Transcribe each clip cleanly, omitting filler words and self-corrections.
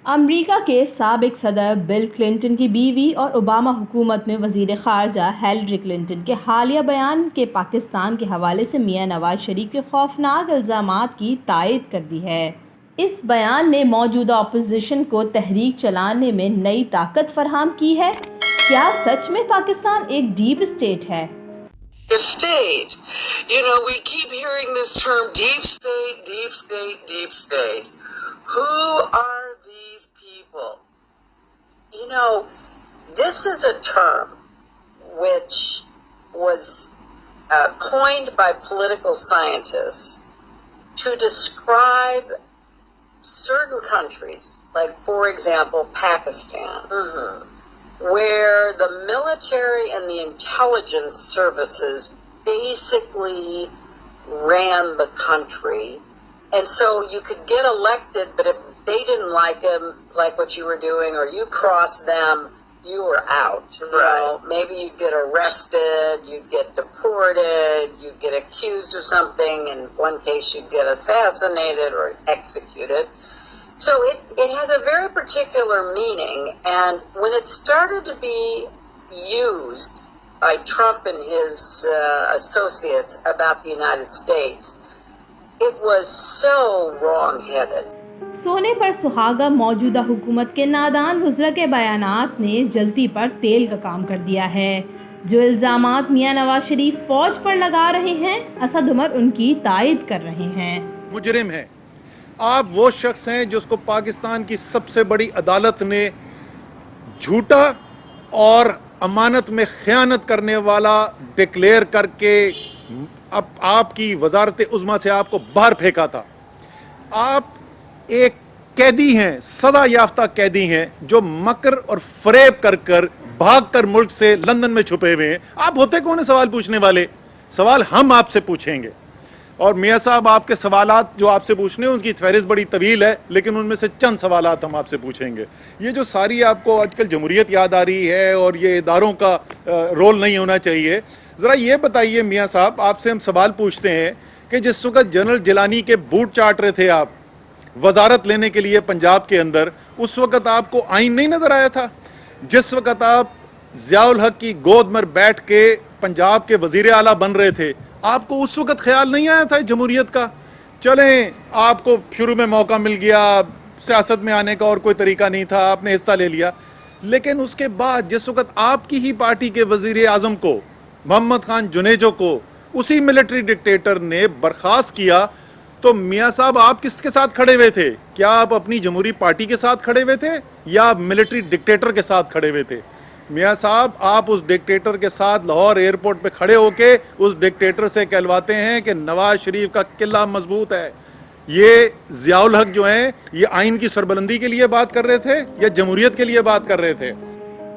امریکہ کے سابق صدر بل کلنٹن کی بیوی اور اوباما حکومت میں وزیر خارجہ ہیلری کلنٹن کے حالیہ بیان کے پاکستان کے حوالے سے میاں نواز شریف کے خوفناک الزامات کی تائید کر دی ہے۔ اس بیان نے موجودہ اپوزیشن کو تحریک چلانے میں نئی طاقت فراہم کی ہے۔ کیا سچ میں پاکستان ایک ڈیپ اسٹیٹ ہے؟ The state. You know, we keep hearing this term deep state, deep state, deep state. Who are these people? You know, this is a term which was coined by political scientists to describe certain countries, like, for example, Pakistan. Where the military and the intelligence services basically ran the country. And so you could get elected, but if they didn't like them, like what you were doing, or you crossed them, you were out. You know, maybe you'd get arrested, you'd get deported, you'd get accused of something, in one case you'd get assassinated or executed. So it has a very particular meaning, and when it started to be used by Trump and his associates about the United States, it was so wrong-headed. سونے پر سہاگا موجودہ حکومت کے نادان وزراء کے بیانات نے جلتی پر تیل کا کام کر دیا ہے۔ جو الزامات میاں نواز شریف فوج پر لگا رہے ہیں، اسد عمر ان کی تائید کر رہے ہیں۔ مجرم ہے۔ آپ وہ شخص ہیں جس کو پاکستان کی سب سے بڑی عدالت نے جھوٹا اور امانت میں خیانت کرنے والا ڈکلیئر کر کے اب آپ کی وزارت عظمیٰ سے آپ کو باہر پھینکا تھا۔ آپ ایک قیدی ہیں، سزا یافتہ قیدی ہیں، جو مکر اور فریب کر بھاگ کر ملک سے لندن میں چھپے ہوئے ہیں۔ آپ ہوتے کون ہیں سوال پوچھنے والے؟ سوال ہم آپ سے پوچھیں گے، اور میاں صاحب آپ کے سوالات جو آپ سے پوچھنے ہیں ان کی فہرست بڑی طویل ہے، لیکن ان میں سے چند سوالات ہم آپ سے پوچھیں گے۔ یہ جو ساری آپ کو آج کل جمہوریت یاد آ رہی ہے اور یہ اداروں کا رول نہیں ہونا چاہیے، ذرا یہ بتائیے میاں صاحب، آپ سے ہم سوال پوچھتے ہیں کہ جس وقت جنرل جیلانی کے بوٹ چاٹ رہے تھے آپ وزارت لینے کے لیے پنجاب کے اندر، اس وقت آپ کو آئین نہیں نظر آیا تھا؟ جس وقت آپ ضیاء الحق کی گود میں بیٹھ کے پنجاب کے وزیر اعلیٰ بن رہے تھے، آپ کو اس وقت خیال نہیں آیا تھا جمہوریت کا؟ چلیں، آپ کو شروع میں موقع مل گیا، سیاست میں آنے کا اور کوئی طریقہ نہیں تھا، آپ نے حصہ لے لیا، لیکن اس کے بعد جس وقت آپ کی ہی پارٹی کے وزیر اعظم کو، محمد خان جنیجو کو، اسی ملٹری ڈکٹیٹر نے برخاست کیا، تو میاں صاحب آپ کس کے ساتھ کھڑے ہوئے تھے؟ کیا آپ اپنی جمہوری پارٹی کے ساتھ کھڑے ہوئے تھے یا ملٹری ڈکٹیٹر کے ساتھ کھڑے ہوئے تھے؟ میاں صاحب، آپ اس ڈکٹیٹر کے ساتھ لاہور ایئرپورٹ پہ کھڑے ہو کے اس ڈکٹیٹر سے کہلواتے ہیں کہ نواز شریف کا قلعہ مضبوط ہے۔ یہ ضیاء الحق جو ہیں، یہ آئین کی سربلندی کے لیے بات کر رہے تھے یا جمہوریت کے لیے بات کر رہے تھے؟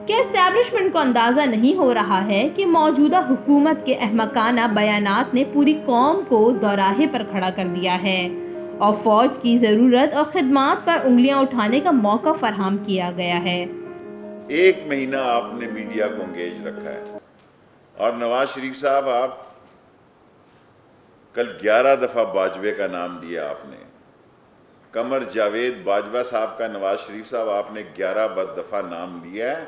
کیا اسٹیبلشمنٹ کو اندازہ نہیں ہو رہا ہے کہ موجودہ حکومت کے احمقانہ بیانات نے پوری قوم کو دوراہے پر کھڑا کر دیا ہے اور فوج کی ضرورت اور خدمات پر انگلیاں اٹھانے کا موقع فراہم کیا گیا ہے؟ ایک مہینہ آپ نے میڈیا کو انگیج رکھا ہے، اور نواز شریف صاحب، آپ کل 11 دفعہ باجوے کا نام لیا آپ نے، قمر جاوید باجوہ صاحب کا نواز شریف صاحب آپ نے 11 دفعہ نام لیا ہے،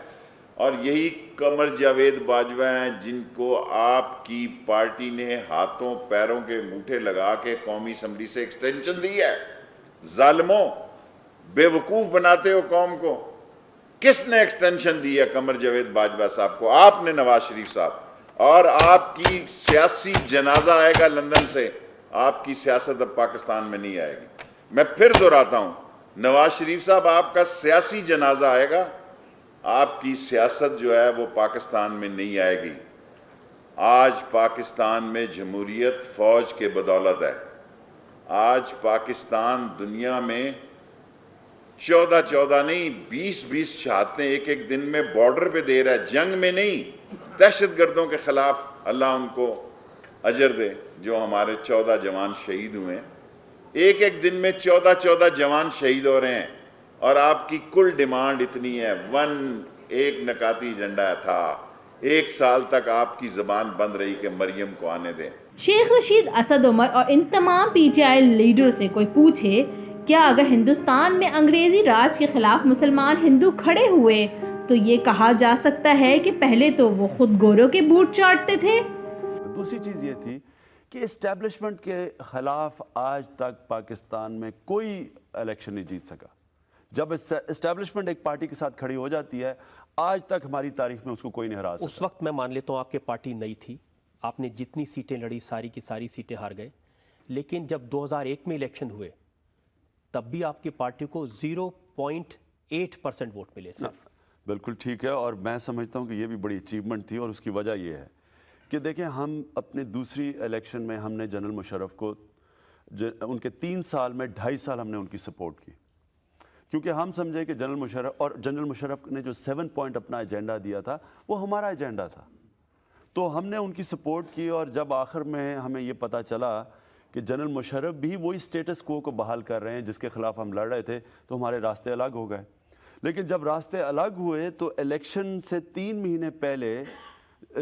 اور یہی قمر جاوید باجوہ ہیں جن کو آپ کی پارٹی نے ہاتھوں پیروں کے انگوٹھے لگا کے قومی اسمبلی سے ایکسٹینشن دی ہے۔ ظالموں، بے وقوف بناتے ہو قوم کو۔ کس نے ایکسٹینشن دی ہے قمر جاوید باجوہ صاحب کو؟ آپ نے، نواز شریف صاحب، اور آپ کی سیاسی جنازہ آئے گا لندن سے۔ آپ کی سیاست اب پاکستان میں نہیں آئے گی۔ میں پھر دہراتا ہوں، نواز شریف صاحب، آپ کا سیاسی جنازہ آئے گا، آپ کی سیاست جو ہے وہ پاکستان میں نہیں آئے گی۔ آج پاکستان میں جمہوریت فوج کے بدولت ہے۔ آج پاکستان دنیا میں 14 نہیں 20 شہادتیں ایک دن میں بارڈر پہ دے رہا ہے، جنگ میں نہیں، دہشت گردوں کے خلاف۔ اللہ ان کو اجر دے جو ہمارے 14 جوان شہید ہوئے ہیں۔ ایک دن میں 14 جوان شہید ہو رہے ہیں، اور آپ کی کل ڈیمانڈ اتنی ہے، ایک نکاتی ایجنڈا تھا، 1 سال تک آپ کی زبان بند رہی کہ مریم کو آنے دیں۔ شیخ رشید، اسد عمر اور ان تمام پی ٹی آئی لیڈر سے کوئی پوچھے کیا اگر ہندوستان میں انگریزی راج کے خلاف مسلمان ہندو کھڑے ہوئے تو یہ کہا جا سکتا ہے کہ پہلے تو وہ خود گوروں کے بوٹ چاٹتے تھے؟ دوسری چیز یہ تھی کہ اسٹیبلشمنٹ کے خلاف آج تک پاکستان میں کوئی الیکشن نہیں جیت سکا. جب اسٹیبلشمنٹ ایک پارٹی کے ساتھ کھڑی ہو جاتی ہے، آج تک ہماری تاریخ میں اس کو کوئی نہیں ہرا سکا. اس وقت میں مان لیتا ہوں آپ کے پارٹی نئی تھی، آپ نے جتنی سیٹیں لڑی ساری کی ساری سیٹیں ہار گئے، لیکن جب 2001 میں الیکشن ہوئے تب بھی آپ کی پارٹی کو 0.8% ووٹ ملے صرف. بالکل ٹھیک ہے، اور میں سمجھتا ہوں کہ یہ بھی بڑی اچیومنٹ تھی، اور اس کی وجہ یہ ہے کہ دیکھیں ہم اپنے دوسری الیکشن میں ہم نے جنرل مشرف کو ان کے 3 سال میں 2.5 سال ہم نے ان کی سپورٹ کی، کیونکہ ہم سمجھے کہ جنرل مشرف نے جو 7 پوائنٹ اپنا ایجنڈا دیا تھا وہ ہمارا ایجنڈا تھا، تو ہم نے ان کی سپورٹ کی. اور جب آخر میں ہمیں یہ پتہ چلا کہ جنرل مشرف بھی وہی سٹیٹس کو بحال کر رہے ہیں جس کے خلاف ہم لڑ رہے تھے، تو ہمارے راستے الگ ہو گئے. لیکن جب راستے الگ ہوئے تو الیکشن سے 3 مہینے پہلے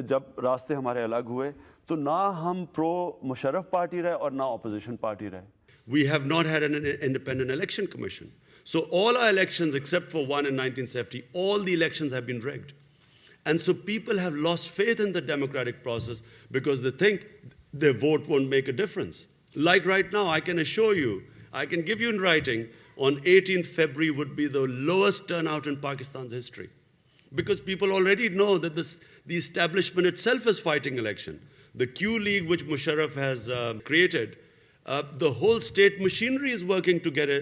جب راستے ہمارے الگ ہوئے تو نہ ہم پرو مشرف پارٹی رہے اور نہ اپوزیشن پارٹی رہے. We have not had an independent election commission. So all our elections, except for one in 1970, all the elections have been rigged. And so people have lost faith in the democratic process because they think their vote won't make a difference. Like right now, I can assure you, I can give you in writing, on 18th February would be the lowest turnout in Pakistan's history. Because people already know that the establishment itself is fighting election. The Q League, which Musharraf has created, the whole state machinery is working together,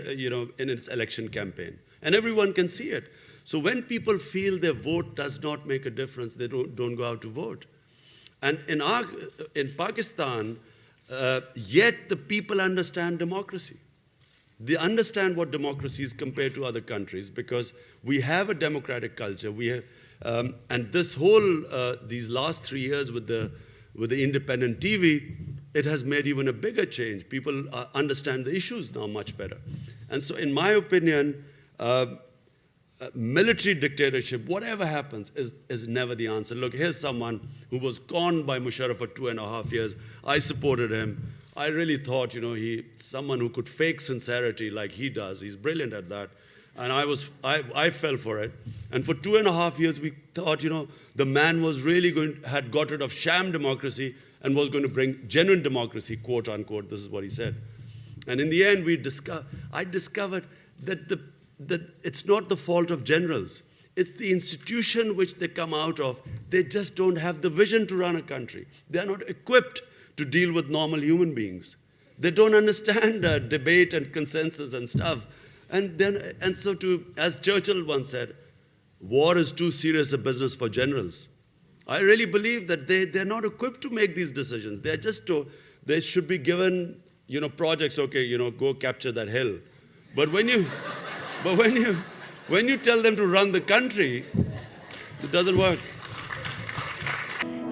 in its election campaign. And everyone can see it. So when people feel their vote does not make a difference, they don't go out to vote. And in Pakistan, yet the people understand democracy. They understand what democracy is compared to other countries because we have a democratic culture. We have, and this whole these last 3 years with the independent TV, it has made even a bigger change. People understand the issues now much better. And so, in my opinion, military dictatorship, whatever happens, is never the answer. Look, here's someone who was conned by Musharraf for 2.5 years. I supported him. I really thought, someone who could fake sincerity like he does. He's brilliant at that. And I fell for it. And for 2.5 years, we thought, the man was really had got rid of sham democracy and was going to bring genuine democracy, quote unquote. This is what he said. And in the end, I discovered that it's not the fault of generals. It's the institution which they come out of. They just don't have the vision to run a country. They are not equipped to deal with normal human beings. They don't understand debate and consensus and stuff. And so as Churchill once said, war is too serious a business for generals. I really believe that they're not equipped to make these decisions. They should be given, projects, okay, go capture that hill. But when you tell them to run the country, it doesn't work.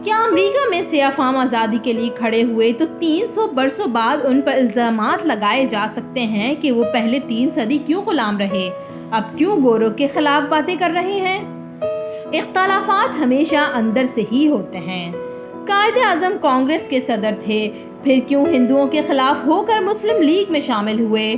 کیا امریکہ میں سیاہ فام آزادی کے لیے کھڑے ہوئے تو 300 برسوں بعد ان پر الزامات لگائے جا سکتے ہیں کہ وہ پہلے 3 صدی کیوں غلام رہے، اب کیوں گوروں کے خلاف باتیں کر رہے ہیں؟ اختلافات ہمیشہ اندر سے ہی ہوتے ہیں. قائد اعظم کانگریس کے صدر تھے، پھر کیوں ہندوؤں کے خلاف ہو کر مسلم لیگ میں شامل ہوئے؟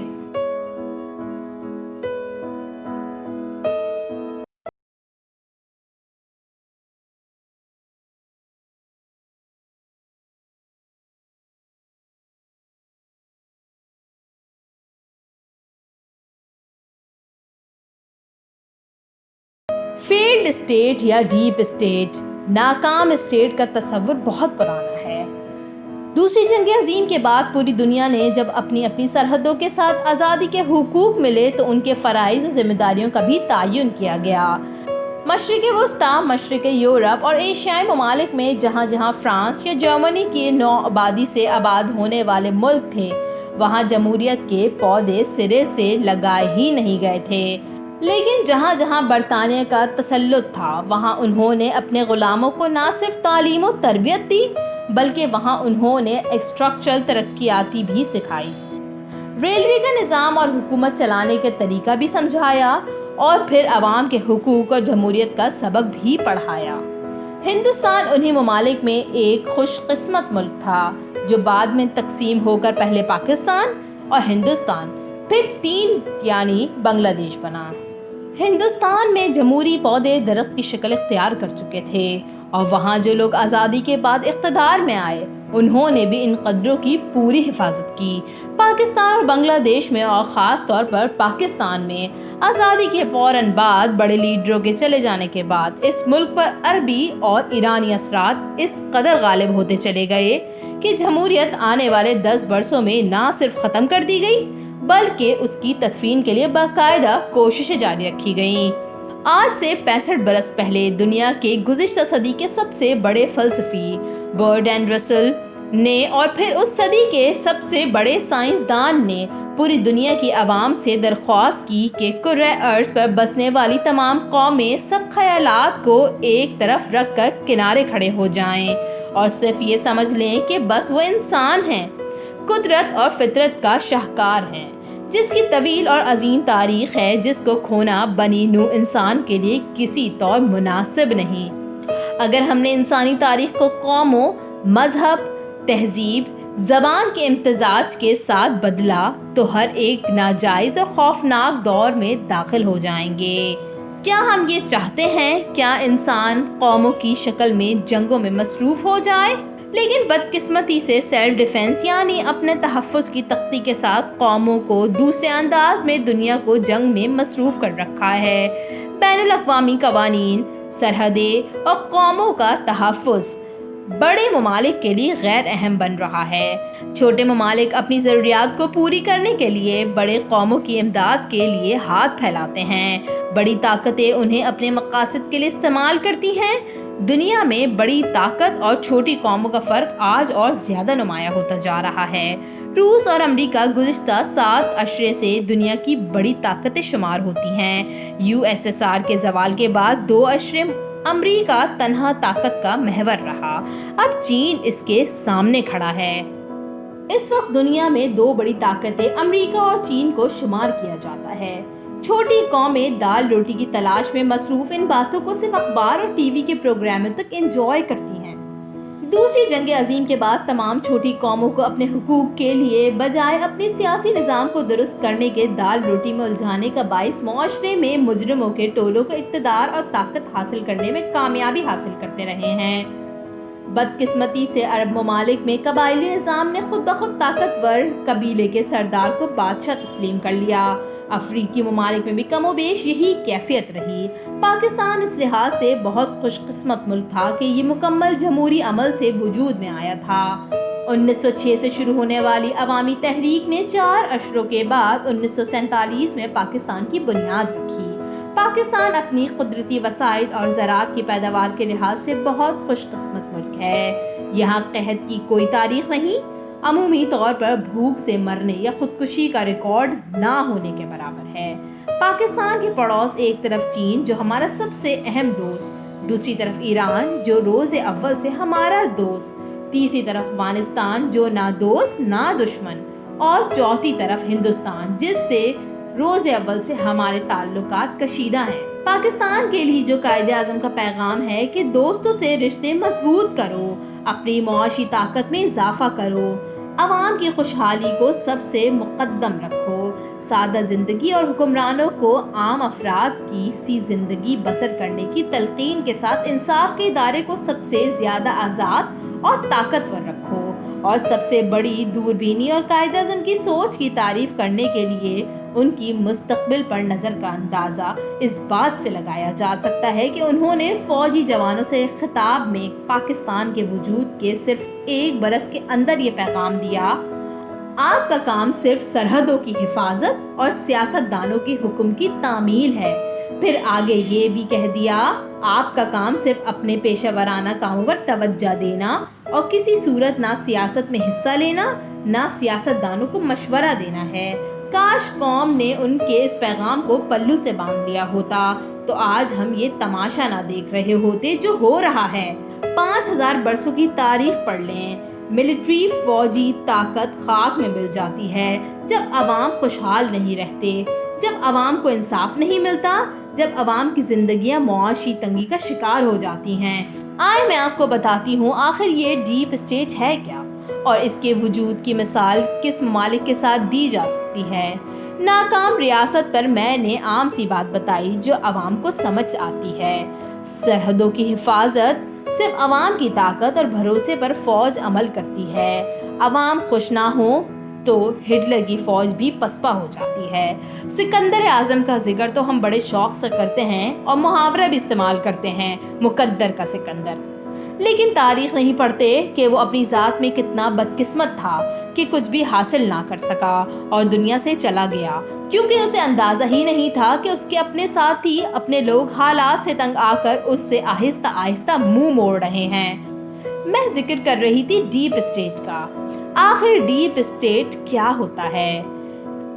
فیلڈ اسٹیٹ یا ڈیپ اسٹیٹ، ناکام اسٹیٹ کا تصور بہت پرانا ہے. دوسری جنگ عظیم کے بعد پوری دنیا نے جب اپنی سرحدوں کے ساتھ آزادی کے حقوق ملے تو ان کے فرائض و ذمہ داریوں کا بھی تعین کیا گیا. مشرق وسطیٰ، مشرق یورپ اور ایشیائی ممالک میں جہاں جہاں فرانس یا جرمنی کی نو آبادی سے آباد ہونے والے ملک تھے، وہاں جمہوریت کے پودے سرے سے لگائے ہی نہیں گئے تھے. لیکن جہاں جہاں برطانیہ کا تسلط تھا وہاں انہوں نے اپنے غلاموں کو نہ صرف تعلیم و تربیت دی بلکہ وہاں انہوں نے اسٹرکچرل ترقیاتی بھی سکھائی. ریلوے کا نظام اور حکومت چلانے کا طریقہ بھی سمجھایا اور پھر عوام کے حقوق اور جمہوریت کا سبق بھی پڑھایا. ہندوستان انہی ممالک میں ایک خوش قسمت ملک تھا جو بعد میں تقسیم ہو کر پہلے پاکستان اور ہندوستان پھر 3 یعنی بنگلہ دیش بنا۔ ہندوستان میں جمہوری پودے درخت کی شکل اختیار کر چکے تھے اور وہاں جو لوگ آزادی کے بعد اقتدار میں آئے انہوں نے بھی ان قدروں کی پوری حفاظت کی۔ پاکستان اور بنگلہ دیش میں اور خاص طور پر پاکستان میں آزادی کے فوراً بعد بڑے لیڈروں کے چلے جانے کے بعد اس ملک پر عربی اور ایرانی اثرات اس قدر غالب ہوتے چلے گئے کہ جمہوریت آنے والے 10 برسوں میں نہ صرف ختم کر دی گئی بلکہ اس کی تدفین کے لیے باقاعدہ کوششیں جاری رکھی گئیں۔ آج سے 65 برس پہلے دنیا کے گزشتہ صدی کے سب سے بڑے فلسفی برٹرینڈ رسل نے اور پھر اس صدی کے سب سے بڑے سائنسدان نے پوری دنیا کی عوام سے درخواست کی کہ کرۂ ارض پر بسنے والی تمام قومیں سب خیالات کو ایک طرف رکھ کر کنارے کھڑے ہو جائیں اور صرف یہ سمجھ لیں کہ بس وہ انسان ہیں، قدرت اور فطرت کا شاہکار ہیں، جس کی طویل اور عظیم تاریخ ہے، جس کو کھونا بنی نوع انسان کے لیے کسی طور مناسب نہیں۔ اگر ہم نے انسانی تاریخ کو قوموں، مذہب، تہذیب، زبان کے امتزاج کے ساتھ بدلا تو ہر ایک ناجائز اور خوفناک دور میں داخل ہو جائیں گے۔ کیا ہم یہ چاہتے ہیں؟ کیا انسان قوموں کی شکل میں جنگوں میں مصروف ہو جائے؟ لیکن بدقسمتی سے سیلف ڈیفنس یعنی اپنے تحفظ کی تختی کے ساتھ قوموں کو دوسرے انداز میں دنیا کو جنگ میں مصروف کر رکھا ہے۔ بین الاقوامی قوانین، سرحدیں اور قوموں کا تحفظ بڑے ممالک کے لیے غیر اہم بن رہا ہے۔ چھوٹے ممالک اپنی ضروریات کو پوری کرنے کے لیے بڑے قوموں کی امداد کے لیے ہاتھ پھیلاتے ہیں۔ بڑی طاقتیں انہیں اپنے مقاصد کے لیے استعمال کرتی ہیں۔ دنیا میں بڑی طاقت اور چھوٹی قوموں کا فرق آج اور زیادہ نمایاں ہوتا جا رہا ہے۔ روس اور امریکہ گزشتہ 7 عشرے سے دنیا کی بڑی طاقتیں شمار ہوتی ہیں۔ USSR کے زوال کے بعد 2 عشرے امریکہ تنہا طاقت کا محور رہا۔ اب چین اس کے سامنے کھڑا ہے۔ اس وقت دنیا میں 2 بڑی طاقتیں امریکہ اور چین کو شمار کیا جاتا ہے۔ چھوٹی قومیں دال روٹی کی تلاش میں مصروف ان باتوں کو صرف اخبار اور ٹی وی کے پروگراموں تک انجوائے کرتی ہیں۔ دوسری جنگ عظیم کے بعد تمام چھوٹی قوموں کو اپنے حقوق کے لیے بجائے اپنے سیاسی نظام کو درست کرنے کے دال روٹی میں الجھانے کا باعث معاشرے میں مجرموں کے ٹولوں کو اقتدار اور طاقت حاصل کرنے میں کامیابی حاصل کرتے رہے ہیں۔ بدقسمتی سے عرب ممالک میں قبائلی نظام نے خود بخود طاقتور قبیلے کے سردار کو بادشاہ تسلیم کر لیا۔ افریقی ممالک میں بھی کم و بیش یہی کیفیت رہی۔ پاکستان اس لحاظ سے بہت خوش قسمت ملک تھا کہ یہ مکمل جمہوری عمل سے وجود میں آیا تھا۔ 1906 سے شروع ہونے والی عوامی تحریک نے 4 عشروں کے بعد 1947 میں پاکستان کی بنیاد رکھی۔ پاکستان اپنی قدرتی وسائل اور زراعت کی پیداوار کے لحاظ سے بہت خوش قسمت ملک ہے۔ یہاں قحط کی کوئی تاریخ نہیں، عمومی طور پر بھوک سے مرنے یا خودکشی کا ریکارڈ نہ ہونے کے برابر ہے۔ پاکستان کے پڑوس ایک طرف چین جو ہمارا سب سے اہم دوست، دوسری طرف ایران جو روز اول سے ہمارا دوست، تیسری طرف افغانستان جو نہ دوست نہ دشمن، اور چوتھی طرف ہندوستان جس سے روز اول سے ہمارے تعلقات کشیدہ ہیں۔ پاکستان کے لیے جو قائد اعظم کا پیغام ہے کہ دوستوں سے رشتے مضبوط کرو، اپنی معاشی طاقت میں اضافہ کرو، عوام کی خوشحالی کو سب سے مقدم رکھو، سادہ زندگی اور حکمرانوں کو عام افراد کی سی زندگی بسر کرنے کی تلقین کے ساتھ انصاف کے ادارے کو سب سے زیادہ آزاد اور طاقتور رکھو، اور سب سے بڑی دوربینی اور قائد اعظم کی سوچ کی تعریف کرنے کے لیے ان کی مستقبل پر نظر کا اندازہ اس بات سے لگایا جا سکتا ہے کہ انہوں نے فوجی جوانوں سے خطاب میں پاکستان کے وجود کے صرف 1 برس کے اندر یہ پیغام دیا: آپ کا کام صرف سرحدوں کی حفاظت اور سیاست دانوں کے حکم کی تعمیل ہے۔ پھر آگے یہ بھی کہہ دیا: آپ کا کام صرف اپنے پیشہ ورانہ کاموں پر توجہ دینا اور کسی صورت نہ سیاست میں حصہ لینا نہ سیاست دانوں کو مشورہ دینا ہے۔ کاش قوم نے ان کے اس پیغام کو پلو سے باندھ لیا ہوتا تو آج ہم یہ تماشا نہ دیکھ رہے ہوتے جو ہو رہا ہے۔ 5000 برسوں کی تاریخ پڑھ لیں، ملٹری فوجی طاقت خاک میں مل جاتی ہے جب عوام خوشحال نہیں رہتے، جب عوام کو انصاف نہیں ملتا، جب عوام کی زندگیاں معاشی تنگی کا شکار ہو جاتی ہیں۔ آئے میں آپ کو بتاتی ہوں آخر یہ ڈیپ اسٹیٹ ہے کیا اور اس کے وجود کی مثال کس ممالک کے ساتھ دی جا سکتی ہے۔ ناکام ریاست پر میں نے عام سی بات بتائی جو عوام کو سمجھ آتی ہے. سرحدوں کی حفاظت صرف عوام کی طاقت اور بھروسے پر فوج عمل کرتی ہے. عوام خوش نہ ہو تو ہٹلر کی فوج بھی پسپا ہو جاتی ہے. سکندر اعظم کا ذکر تو ہم بڑے شوق سے کرتے ہیں اور محاورہ بھی استعمال کرتے ہیں، مقدر کا سکندر. لیکن تاریخ نہیں پڑھتے کہ وہ اپنی ذات میں کتنا بدقسمت تھا کہ کچھ بھی حاصل نہ کر سکا اور دنیا سے چلا گیا، کیونکہ اسے اندازہ ہی نہیں تھا کہ اس کے اپنے ساتھی، اپنے لوگ حالات سے تنگ آ کر اس سے آہستہ آہستہ منہ موڑ رہے ہیں. میں ذکر کر رہی تھی ڈیپ اسٹیٹ کا. آخر ڈیپ اسٹیٹ کیا ہوتا ہے؟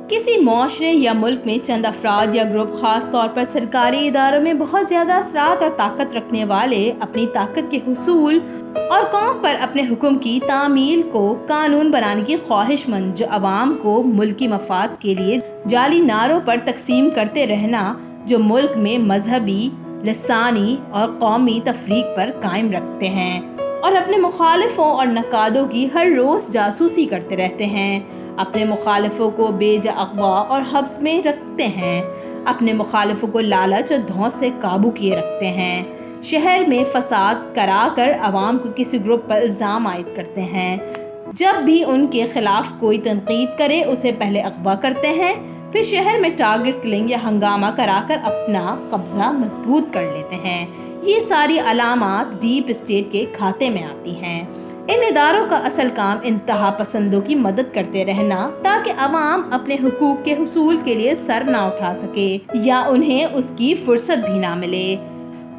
کسی معاشرے یا ملک میں چند افراد یا گروپ، خاص طور پر سرکاری اداروں میں بہت زیادہ اثرات اور طاقت رکھنے والے، اپنی طاقت کے حصول اور قوم پر اپنے حکم کی تعمیل کو قانون بنانے کی خواہش مند، جو عوام کو ملکی مفاد کے لیے جعلی نعروں پر تقسیم کرتے رہنا، جو ملک میں مذہبی، لسانی اور قومی تفریق پر قائم رکھتے ہیں اور اپنے مخالفوں اور نقادوں کی ہر روز جاسوسی کرتے رہتے ہیں، اپنے مخالفوں کو بے جا اغوا اور حبس میں رکھتے ہیں، اپنے مخالفوں کو لالچ اور دھوس سے قابو کیے رکھتے ہیں، شہر میں فساد کرا کر عوام کو کسی گروپ پر الزام عائد کرتے ہیں، جب بھی ان کے خلاف کوئی تنقید کرے اسے پہلے اغوا کرتے ہیں، پھر شہر میں ٹارگٹ کلنگ یا ہنگامہ کرا کر اپنا قبضہ مضبوط کر لیتے ہیں. یہ ساری علامات ڈیپ اسٹیٹ کے کھاتے میں آتی ہیں. ان اداروں کا اصل کام انتہا پسندوں کی مدد کرتے رہنا تاکہ عوام اپنے حقوق کے حصول کے لیے سر نہ اٹھا سکے یا انہیں اس کی فرصت بھی نہ ملے.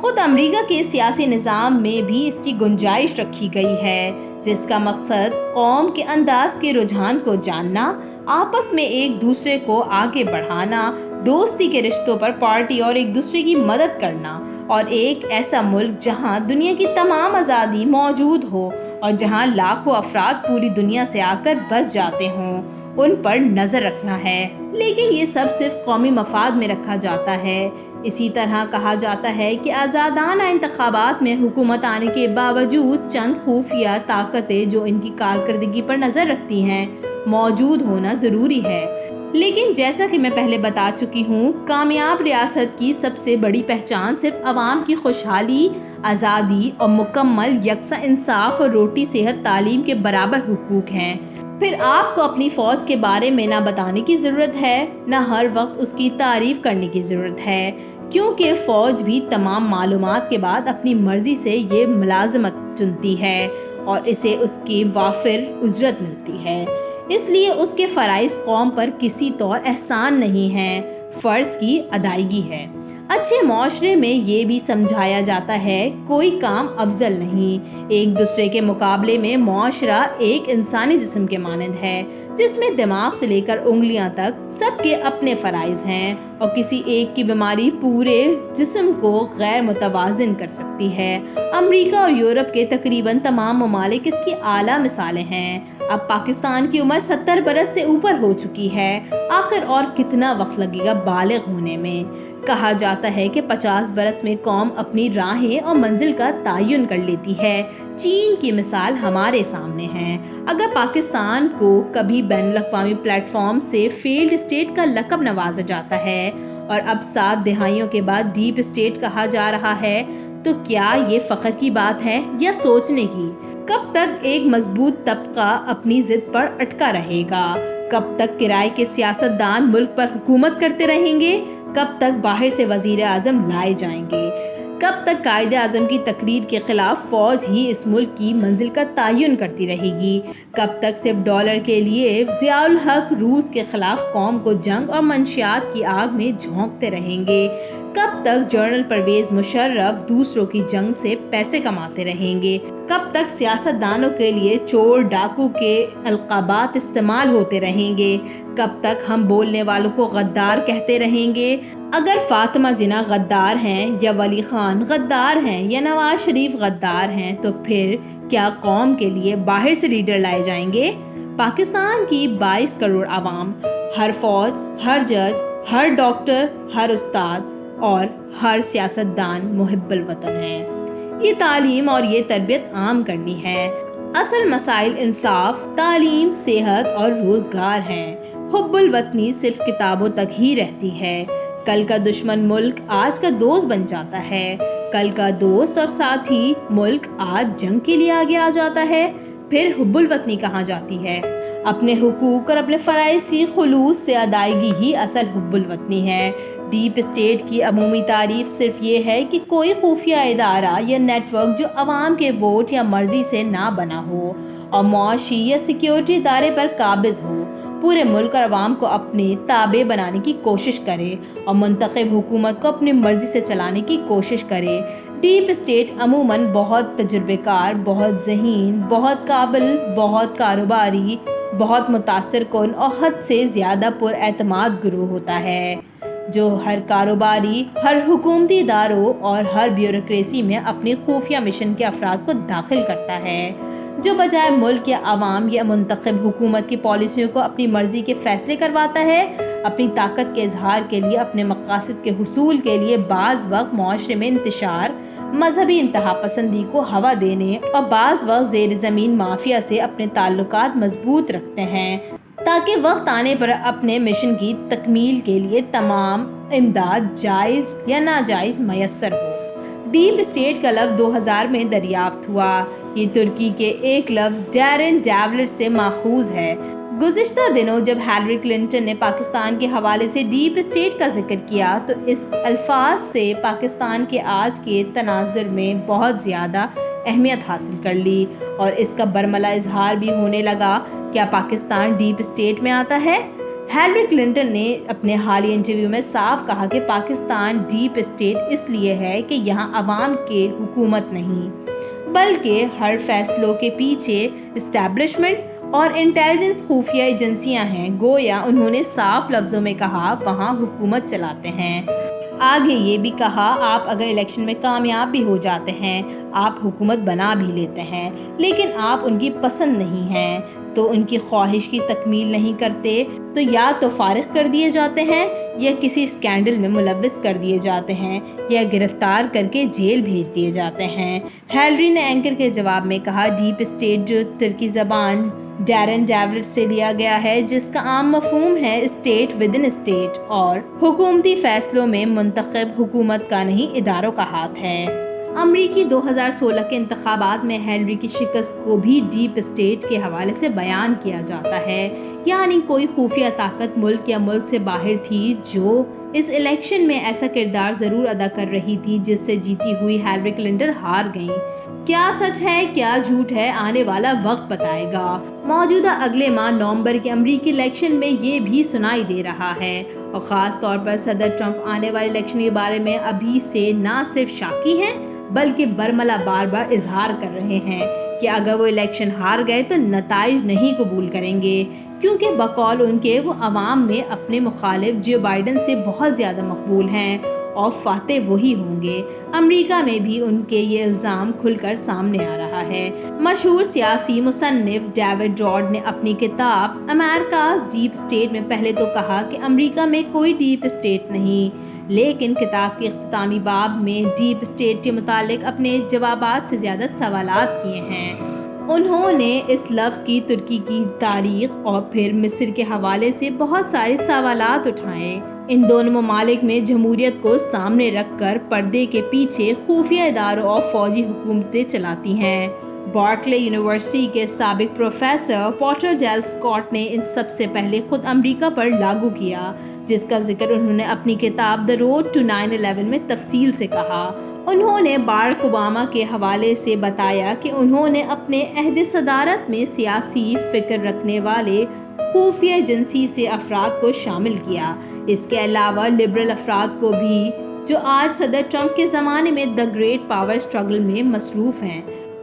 خود امریکہ کے سیاسی نظام میں بھی اس کی گنجائش رکھی گئی ہے، جس کا مقصد قوم کے انداز کے رجحان کو جاننا، آپس میں ایک دوسرے کو آگے بڑھانا، دوستی کے رشتوں پر پارٹی اور ایک دوسرے کی مدد کرنا، اور ایک ایسا ملک جہاں دنیا کی تمام آزادی موجود ہو اور جہاں لاکھوں افراد پوری دنیا سے آ کر بس جاتے ہوں، ان پر نظر رکھنا ہے. لیکن یہ سب صرف قومی مفاد میں رکھا جاتا ہے. اسی طرح کہا جاتا ہے کہ آزادانہ انتخابات میں حکومت آنے کے باوجود چند خفیہ طاقتیں جو ان کی کارکردگی پر نظر رکھتی ہیں موجود ہونا ضروری ہے. لیکن جیسا کہ میں پہلے بتا چکی ہوں، کامیاب ریاست کی سب سے بڑی پہچان صرف عوام کی خوشحالی، آزادی اور مکمل یکساں انصاف اور روٹی، صحت، تعلیم کے برابر حقوق ہیں. پھر آپ کو اپنی فوج کے بارے میں نہ بتانے کی ضرورت ہے، نہ ہر وقت اس کی تعریف کرنے کی ضرورت ہے، کیونکہ فوج بھی تمام معلومات کے بعد اپنی مرضی سے یہ ملازمت چنتی ہے اور اسے اس کی وافر اجرت ملتی ہے. اس لیے اس کے فرائض قوم پر کسی طور احسان نہیں ہیں، فرض کی ادائیگی ہے. اچھے معاشرے میں یہ بھی سمجھایا جاتا ہے کوئی کام افضل نہیں. ایک دوسرے کے مقابلے میں معاشرہ ایک انسانی جسم کے مانند ہے، جس میں دماغ سے لے کر انگلیاں تک سب کے اپنے فرائض ہیں، اور کسی ایک کی بیماری پورے جسم کو غیر متوازن کر سکتی ہے. امریکہ اور یورپ کے تقریباً تمام ممالک اس کی اعلیٰ مثالیں ہیں. اب پاکستان کی عمر 70 برس سے اوپر ہو چکی ہے. آخر اور کتنا وقت لگے گا بالغ ہونے میں؟ کہا جاتا ہے کہ 50 برس میں قوم اپنی راہیں اور منزل کا تعین کر لیتی ہے. چین کی مثال ہمارے سامنے ہے. اگر پاکستان کو کبھی بین الاقوامی پلیٹ فارم سے فیلڈ اسٹیٹ کا لقب نوازا جاتا ہے اور اب 7 دہائیوں کے بعد ڈیپ اسٹیٹ کہا جا رہا ہے، تو کیا یہ فخر کی بات ہے یا سوچنے کی؟ کب تک ایک مضبوط طبقہ اپنی ضد پر اٹکا رہے گا؟ کب تک کرائے کے سیاستدان ملک پر حکومت کرتے رہیں گے؟ کب تک باہر سے وزیر اعظم لائے جائیں گے؟ کب تک قائد اعظم کی تقریر کے خلاف فوج ہی اس ملک کی منزل کا تعین کرتی رہے گی؟ کب تک صرف ڈالر کے لیے ضیاء الحق روس کے خلاف قوم کو جنگ اور منشیات کی آگ میں جھونکتے رہیں گے؟ کب تک جنرل پرویز مشرف دوسروں کی جنگ سے پیسے کماتے رہیں گے؟ کب تک سیاستدانوں کے لیے چور ڈاکو کے القابات استعمال ہوتے رہیں گے؟ کب تک ہم بولنے والوں کو غدار کہتے رہیں گے؟ اگر فاطمہ جناح غدار ہیں یا ولی خان غدار ہیں یا نواز شریف غدار ہیں، تو پھر کیا قوم کے لیے باہر سے لیڈر لائے جائیں گے؟ پاکستان کی 22 کروڑ عوام، ہر فوج، ہر جج، ہر ڈاکٹر، ہر استاد اور ہر سیاستدان محب الوطن ہے. یہ تعلیم اور یہ تربیت عام کرنی ہے. اصل مسائل انصاف، تعلیم، صحت اور روزگار ہیں. حب الوطنی صرف کتابوں تک ہی رہتی ہے. کل کا دشمن ملک آج کا دوست بن جاتا ہے. کل کا دوست اور ساتھی ملک آج جنگ کے لیے آگے آ جاتا ہے. پھر حب الوطنی کہاں جاتی ہے؟ اپنے حقوق اور اپنے فرائض کی خلوص سے ادائیگی ہی اصل حب الوطنی ہے. ڈیپ اسٹیٹ کی عمومی تعریف صرف یہ ہے کہ کوئی خفیہ ادارہ یا نیٹ ورک جو عوام کے ووٹ یا مرضی سے نہ بنا ہو اور معاشی یا سیکیورٹی ادارے پر قابض ہو، پورے ملک اور عوام کو اپنے تابع بنانے کی کوشش کرے اور منتخب حکومت کو اپنی مرضی سے چلانے کی کوشش کرے. ڈیپ اسٹیٹ عموماً بہت تجربے کار، بہت ذہین، بہت قابل، بہت کاروباری، بہت متاثر کن اور حد سے زیادہ پر اعتماد گروہ ہوتا ہے جو ہر کاروباری، ہر حکومتی اداروں اور ہر بیوروکریسی میں اپنی خفیہ مشن کے افراد کو داخل کرتا ہے، جو بجائے ملک یا عوام یا منتخب حکومت کی پالیسیوں کو اپنی مرضی کے فیصلے کرواتا ہے. اپنی طاقت کے اظہار کے لیے، اپنے مقاصد کے حصول کے لیے بعض وقت معاشرے میں انتشار، مذہبی انتہا پسندی کو ہوا دینے اور بعض وقت زیر زمین مافیا سے اپنے تعلقات مضبوط رکھتے ہیں تاکہ وقت آنے پر اپنے مشن کی تکمیل کے لیے تمام امداد جائز یا ناجائز میسر ہو. ڈیپ اسٹیٹ کا لفظ 2000 میں دریافت ہوا. یہ ترکی کے ایک لفظ ڈیرن ڈیولٹ سے ماخوذ ہے. گزشتہ دنوں جب ہیلری کلنٹن نے پاکستان کے حوالے سے ڈیپ اسٹیٹ کا ذکر کیا تو اس الفاظ سے پاکستان کے آج کے تناظر میں بہت زیادہ اہمیت حاصل کر لی اور اس کا برملا اظہار بھی ہونے لگا. کیا پاکستان ڈیپ اسٹیٹ میں آتا ہے؟ ہیلری کلنٹن نے اپنے حالیہ انٹرویو میں صاف کہا کہ پاکستان ڈیپ اسٹیٹ اس لیے ہے کہ یہاں عوام کے حکومت نہیں بلکہ ہر فیصلوں کے پیچھے اسٹیبلشمنٹ اور انٹیلیجنس خفیہ ایجنسیاں ہیں. گویا انہوں نے صاف لفظوں میں کہا وہاں حکومت چلاتے ہیں. آگے یہ بھی کہا آپ اگر الیکشن میں کامیاب بھی ہو جاتے ہیں، آپ حکومت بنا بھی لیتے ہیں، لیکن آپ ان کی پسند نہیں ہیں تو ان کی خواہش کی تکمیل نہیں کرتے تو یا تو فارغ کر دیے جاتے ہیں یا کسی اسکینڈل میں ملوث کر دیے جاتے ہیں یا گرفتار کر کے جیل بھیج دیے جاتے ہیں. ہیلری نے اینکر کے جواب میں کہا ڈیپ اسٹیٹ جو ترکی زبان ڈیرن ڈیولٹ سے لیا گیا ہے جس کا عام مفہوم ہے اسٹیٹ ود ان اسٹیٹ اور حکومتی فیصلوں میں منتخب حکومت کا نہیں اداروں کا ہاتھ ہے. امریکی 2016 کے انتخابات میں ہیلری کی شکست کو بھی ڈیپ اسٹیٹ کے حوالے سے بیان کیا جاتا ہے، یعنی کوئی خفیہ طاقت ملک یا ملک سے باہر تھی جو اس الیکشن میں ایسا کردار ضرور ادا کر رہی تھی جس سے جیتی ہوئی ہیلری کلنٹن ہار گئیں. کیا سچ ہے کیا جھوٹ ہے آنے والا وقت بتائے گا. موجودہ اگلے ماہ نومبر کے امریکی الیکشن میں یہ بھی سنائی دے رہا ہے اور خاص طور پر صدر ٹرمپ آنے والے الیکشن کے بارے میں ابھی سے نہ صرف شاکی ہیں بلکہ برملا بار بار اظہار کر رہے ہیں کہ اگر وہ الیکشن ہار گئے تو نتائج نہیں قبول کریں گے کیونکہ بقول ان کے وہ عوام میں اپنے مخالف جو بائیڈن سے بہت زیادہ مقبول ہیں اور فاتح وہی ہوں گے. امریکہ میں بھی ان کے یہ الزام کھل کر سامنے آ رہا ہے. مشہور سیاسی مصنف ڈیوڈ راڈ نے اپنی کتاب امریکاز ڈیپ اسٹیٹ میں پہلے تو کہا کہ امریکہ میں کوئی ڈیپ اسٹیٹ نہیں، لیکن کتاب کے اختتامی باب میں ڈیپ اسٹیٹ کے متعلق اپنے جوابات سے زیادہ سوالات کیے ہیں. انہوں نے اس لفظ کی ترکی کی تاریخ اور پھر مصر کے حوالے سے بہت سارے سوالات اٹھائے. ان دونوں ممالک میں جمہوریت کو سامنے رکھ کر پردے کے پیچھے خفیہ اداروں اور فوجی حکومتیں چلاتی ہیں. بارکلے یونیورسٹی کے سابق پروفیسر پارٹر ڈیل اسکاٹ نے ان سب سے پہلے خود امریکہ پر لاگو کیا، جس کا ذکر انہوں نے اپنی کتاب دی روڈ ٹو 9/11 میں تفصیل سے کہا. انہوں نے باراک اوباما کے حوالے سے بتایا کہ انہوں نے اپنے عہد صدارت میں سیاسی فکر رکھنے والے خفیہ ایجنسی سے افراد کو شامل کیا. اس کے علاوہ لبرل افراد کو بھی جو آج صدر ٹرمپ کے زمانے میں دی گریٹ پاور اسٹرگل میں مصروف ہیں.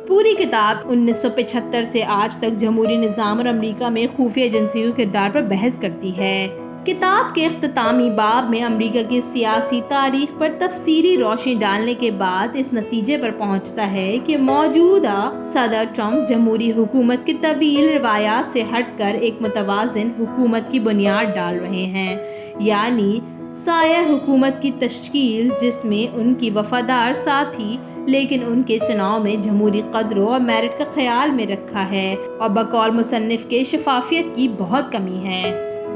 پوری کتاب 1975 سے آج تک جمہوری نظام اور امریکہ میں خفیہ ایجنسیوں کے کردار پر بحث کرتی ہے. کتاب کے اختتامی باب میں امریکہ کی سیاسی تاریخ پر تفصیلی روشنی ڈالنے کے بعد اس نتیجے پر پہنچتا ہے کہ موجودہ صدر ٹرمپ جمہوری حکومت کی طویل روایات سے ہٹ کر ایک متوازن حکومت کی بنیاد ڈال رہے ہیں، یعنی سایہ حکومت کی تشکیل جس میں ان کی وفادار ساتھی لیکن ان کے چناؤ میں جمہوری قدروں اور میرٹ کا خیال میں رکھا ہے اور بقول مصنف کے شفافیت کی بہت کمی ہے.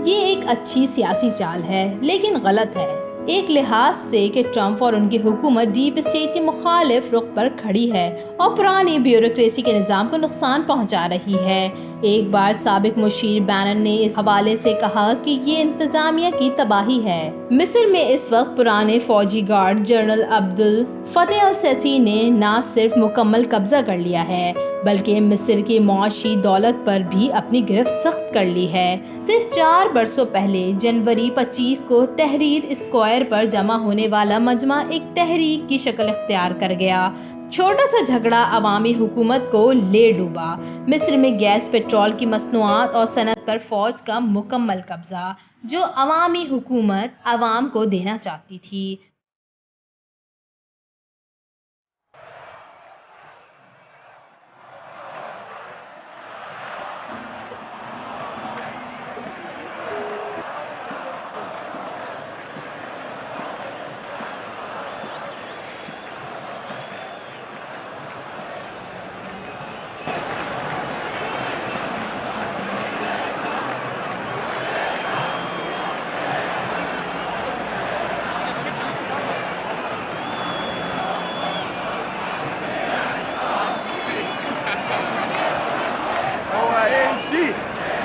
یہ ایک اچھی سیاسی چال ہے لیکن غلط ہے، ایک لحاظ سے کہ ٹرمپ اور ان کی حکومت ڈیپ اسٹیٹ کے مخالف رخ پر کھڑی ہے اور پرانی بیوروکریسی کے نظام کو نقصان پہنچا رہی ہے۔ ایک بار سابق مشیر بینن نے اس حوالے سے کہا کہ یہ انتظامیہ کی تباہی ہے۔ مصر میں اس وقت پرانے فوجی گارڈ جنرل عبد الفتح السیسی نے نہ صرف مکمل قبضہ کر لیا ہے بلکہ مصر کی معاشی دولت پر بھی اپنی گرفت سخت کر لی ہے۔ صرف 4 برسوں پہلے جنوری 25 کو تحریر اسکوائر پر جمع ہونے والا مجمع ایک تحریک کی شکل اختیار کر گیا۔ چھوٹا سا جھگڑا عوامی حکومت کو لے ڈوبا۔ مصر میں گیس، پیٹرول کی مصنوعات اور صنعت پر فوج کا مکمل قبضہ، جو عوامی حکومت عوام کو دینا چاہتی تھی۔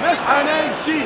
مش هنمشي.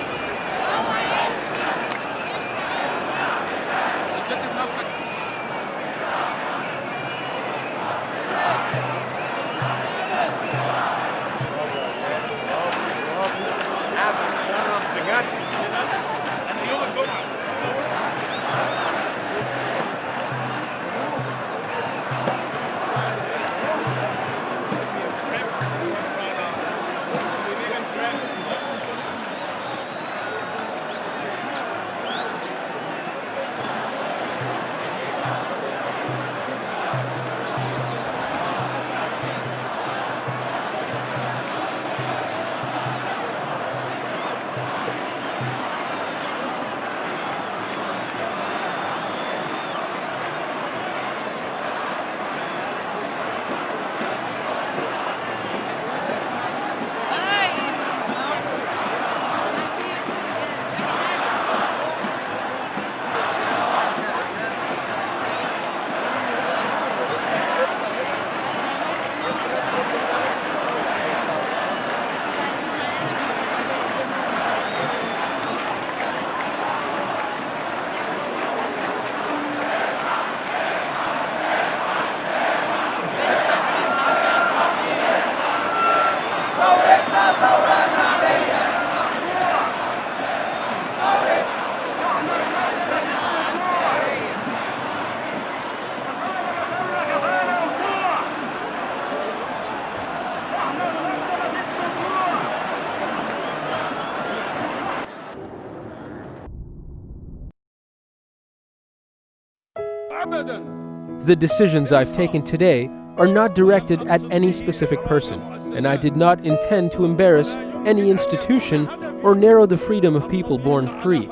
The decisions I've taken today are not directed at any specific person, and I did not intend to embarrass any institution or narrow the freedom of people born free.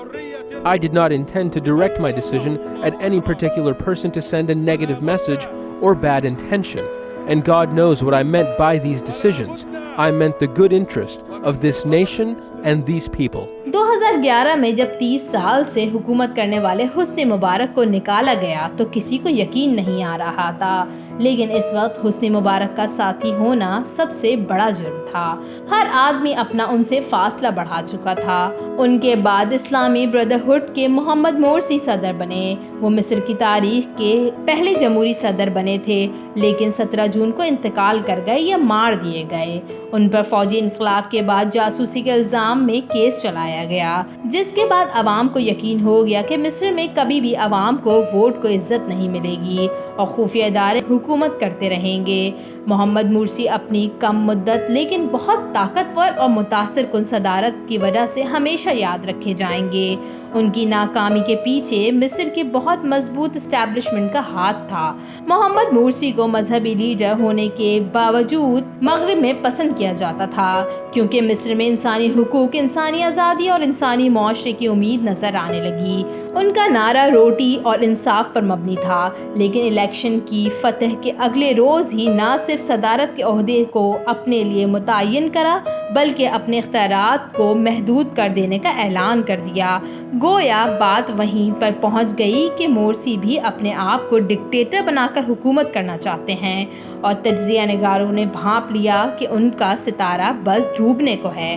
I did not intend to direct my decision at any particular person to send a negative message or bad intention, and God knows what I meant by these decisions. I meant the good interest of this nation and these people. 2011 میں جب 30 سال سے حکومت کرنے والے حسنی مبارک کو نکالا گیا تو کسی کو یقین نہیں آ رہا تھا، لیکن اس وقت حسنی مبارک کا ساتھی ہونا سب سے بڑا جرم تھا۔ ہر آدمی اپنا ان سے فاصلہ بڑھا چکا تھا۔ ان کے بعد اسلامی بردرہڈ کے محمد مورسی صدر بنے۔ وہ مصر کی تاریخ کے پہلے جمہوری صدر بنے تھے، لیکن 17 جون کو انتقال کر گئے یا مار دیے گئے۔ ان پر فوجی انقلاب کے بعد جاسوسی کے الزام میں کیس چلایا گیا، جس کے بعد عوام کو یقین ہو گیا کہ مصر میں کبھی بھی عوام کو ووٹ کو عزت نہیں ملے گی اور خفیہ ادارے حکومت کرتے رہیں گے۔ محمد مرسی اپنی کم مدت لیکن بہت طاقتور اور متاثر کن صدارت کی وجہ سے ہمیشہ یاد رکھے جائیں گے۔ ان کی ناکامی کے پیچھے مصر کی بہت مضبوط اسٹیبلشمنٹ کا ہاتھ تھا۔ محمد مرسی کو مذہبی لیڈر ہونے کے باوجود مغرب میں پسند کیا جاتا تھا، کیونکہ مصر میں انسانی حقوق، انسانی آزادی اور انسانی معاشرے کی امید نظر آنے لگی۔ ان کا نعرہ روٹی اور انصاف پر مبنی تھا، لیکن الیکشن کی فتح کے اگلے روز ہی نہ صرف صدارت کے عہدے کو اپنے لیے متعین کرا بلکہ اپنے اختیارات کو محدود کر دینے کا اعلان کر دیا۔ گویا بات وہیں پر پہنچ گئی کہ مورسی بھی اپنے آپ کو ڈکٹیٹر بنا کر حکومت کرنا چاہتے ہیں، اور تجزیہ نگاروں نے بھانپ لیا کہ ان کا ستارہ بس ڈوبنے کو ہے۔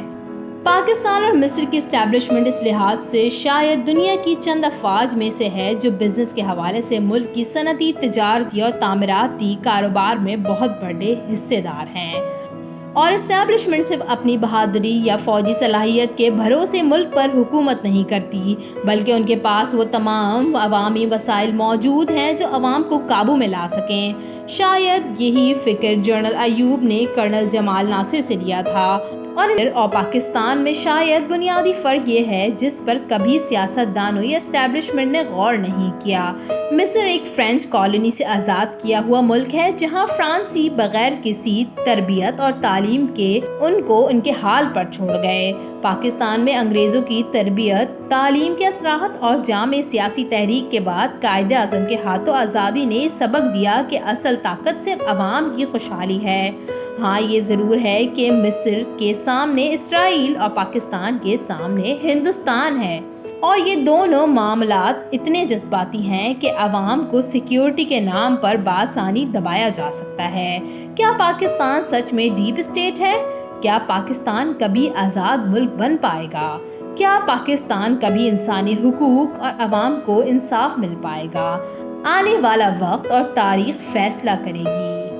پاکستان اور مصر کی اسٹیبلشمنٹ اس لحاظ سے شاید دنیا کی چند افواج میں سے ہے جو بزنس کے حوالے سے ملک کی صنعتی، تجارتی اور تعمیراتی کاروبار میں بہت بڑے حصے دار ہیں، اور اسٹیبلشمنٹ صرف اپنی بہادری یا فوجی صلاحیت کے بھروسے ملک پر حکومت نہیں کرتی، بلکہ ان کے پاس وہ تمام عوامی وسائل موجود ہیں جو عوام کو قابو میں لا سکیں۔ شاید یہی فکر جنرل ایوب نے کرنل جمال ناصر سے لیا تھا، اور پاکستان میں شاید بنیادی فرق یہ ہے جس پر کبھی سیاست دانوں یا اسٹیبلشمنٹ نے غور نہیں کیا۔ مصر ایک فرینچ کالونی سے آزاد کیا ہوا ملک ہے جہاں فرانسی بغیر کسی تربیت اور تعلیم کے ان کو ان کے حال پر چھوڑ گئے۔ پاکستان میں انگریزوں کی تربیت، تعلیم کے اثرات اور جامع سیاسی تحریک کے بعد قائد اعظم کے ہاتھوں آزادی نے سبق دیا کہ اصل طاقت صرف عوام کی خوشحالی ہے۔ ہاں یہ ضرور ہے کہ مصر کے سامنے اسرائیل اور پاکستان کے سامنے ہندوستان ہے، اور یہ دونوں معاملات اتنے جذباتی ہیں کہ عوام کو سیکیورٹی کے نام پر بآسانی دبایا جا سکتا ہے۔ کیا پاکستان سچ میں ڈیپ اسٹیٹ ہے؟ کیا پاکستان کبھی آزاد ملک بن پائے گا؟ کیا پاکستان کبھی انسانی حقوق اور عوام کو انصاف مل پائے گا؟ آنے والا وقت اور تاریخ فیصلہ کرے گی۔